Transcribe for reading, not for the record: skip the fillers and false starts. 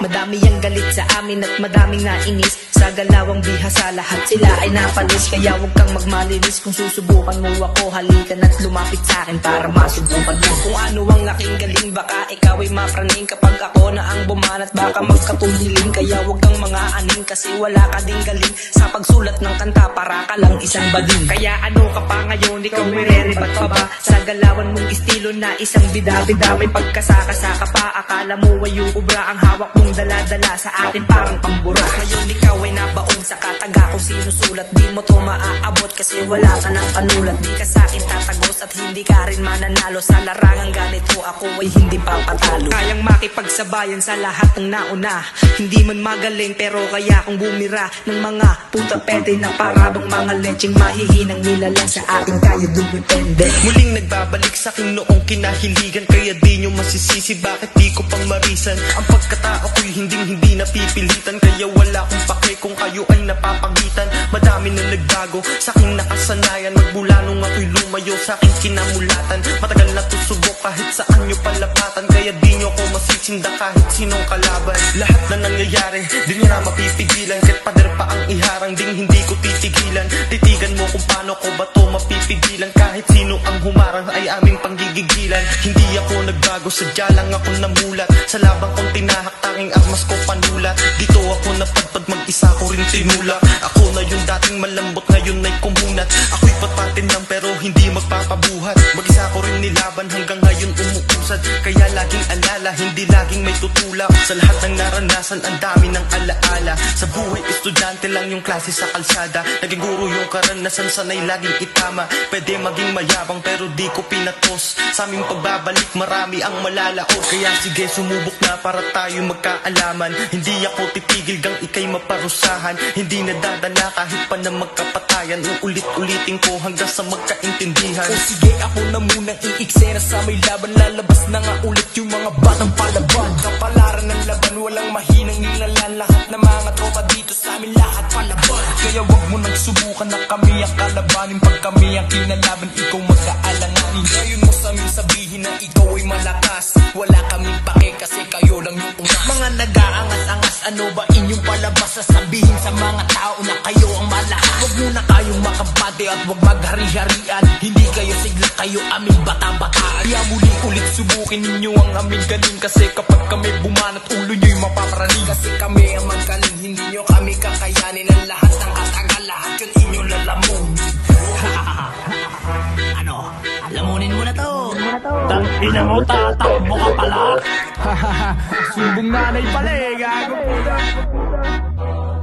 Madami ang galit sa amin at madaming nainis. Sa galawang bihasa lahat sila ay napalis. Kaya huwag kang magmalinis kung susubukan mo ako. Halikan at lumapit sa akin para masubukan mo kung ano ang aking galing. Baka ikaw ay mapraning kapag ako na ang bumanat. Baka magkatuliling kaya huwag kang mga aning. Kasi wala ka ding galing sa pagsulat ng kanta, para ka lang isang bading. Kaya ano ka pa ngayon, ikaw may reribat pa ba? Sa galawan mong estilo na isang bida-bida. May pagkasaka-saka pa, akala mo ay ubra. Ang hawak mong dala-dala sa akin parang pambura. Ngayon ikaw ay nabaon sa kataga kung sinusulat. Di mo to maaabot kasi wala ka ng panulat. Di ka sa akin tatagos at hindi ka rin mananalo. Sa larangang ganito ako ay hindi papatalo. Kayang makipagsabayan sa lahat ng nauna. Hindi man magaling pero kaya kong bumira ng mga puta pede na parabang mga lecheng mahihinang nilalang sa akin kaya dumipende. Muling nagbabalik sa akin noong kinahiligan. Kaya di nyo masisisi bakit di ko pang marisan. Ang pagkatao ko'y hindi napipilitan. Kaya wala akong pake kung kayo ay napapagitan. Madami na nagbago sa aking nakasanayan. Magmula nung ako'y lumayo sa aking kinamulatan. Matagal na tusubok kahit saan nyo palapatan. Kaya di nyo ko masisinda kahit sinong kalaban. Lahat na nangyayari di nyo na mapipigilan. Kahit pader pa ang iharang ding hindi ko titigilan. Titigan mo kung paano ko ba to mapipigilan. Kahit sino ang humarang ay aming panggigigilan. Hindi ako nagbago, sadya lang ako namulat. Sa labang kong tinahak, tanging armas ko panulat. Dito ako napadpad, mag-isa ko rin tinulak. Ako na yung dating malambot, ngayon ay kumunat. Ako'y papatin lang pero hindi magpapabuhat. Mag-isa ko rin nilaban hanggang ngayon umuusad. Kaya laging alala, hindi laging may tutulak. Sa lahat ng naranasan, ang dami ng alaala. Sa buhay, estudyante lang yung klase sa kalsada. Naging guro yung karanasan, sanay laging itama. Pwede maging mayabang pero di ko pinatos. Sa aming pagbabalik, marami ang malalaot. Kaya sige, sumubok na para tayo magkaalaman. Hindi ako titigil gang ikay maparusahan. Hindi nadadala kahit pa na magkapatayan. Uulit-ulitin ko hanggang sa magkaintindihan. O sige, ako na munang iiksena sa may laban. Lalabas na nga ulit yung mga batang palaban. Kapalaran ng laban, walang mahinang nilalan. Lahat ng mga tropa dito sa amin, lahat palaban. Kaya wag mo nang subukan na kami ang kalabanin. Pag kami ang kinalaban, ikaw magkaalanganin. Ngayon mo sa amin sabihin na ikaw ay malakas. Wala kaming pake kasi kayo lang yung ungas. Mga nag-aangas-angas, ano ba inyong palabas? Sasabihin sa mga tao na kayo ang malakas. Wag muna kayong makampante at wag maghari-harian. Hindi kayo sigla, kayo aming bata-bataan. Kaya muli ulit subukin ninyo ang aming galing. Kasi kapag kami bumanat, ulo nyo'y mapapraning. Kasi kami ang magaling, hindi nyo kami kakayanin. Ang lahat ng katagal, lahat yun inyong lalamunin. Ano? Lamunin mo na to. Tangina mo, tatakbo ka pala. Sumbong nanay pala eh, gago.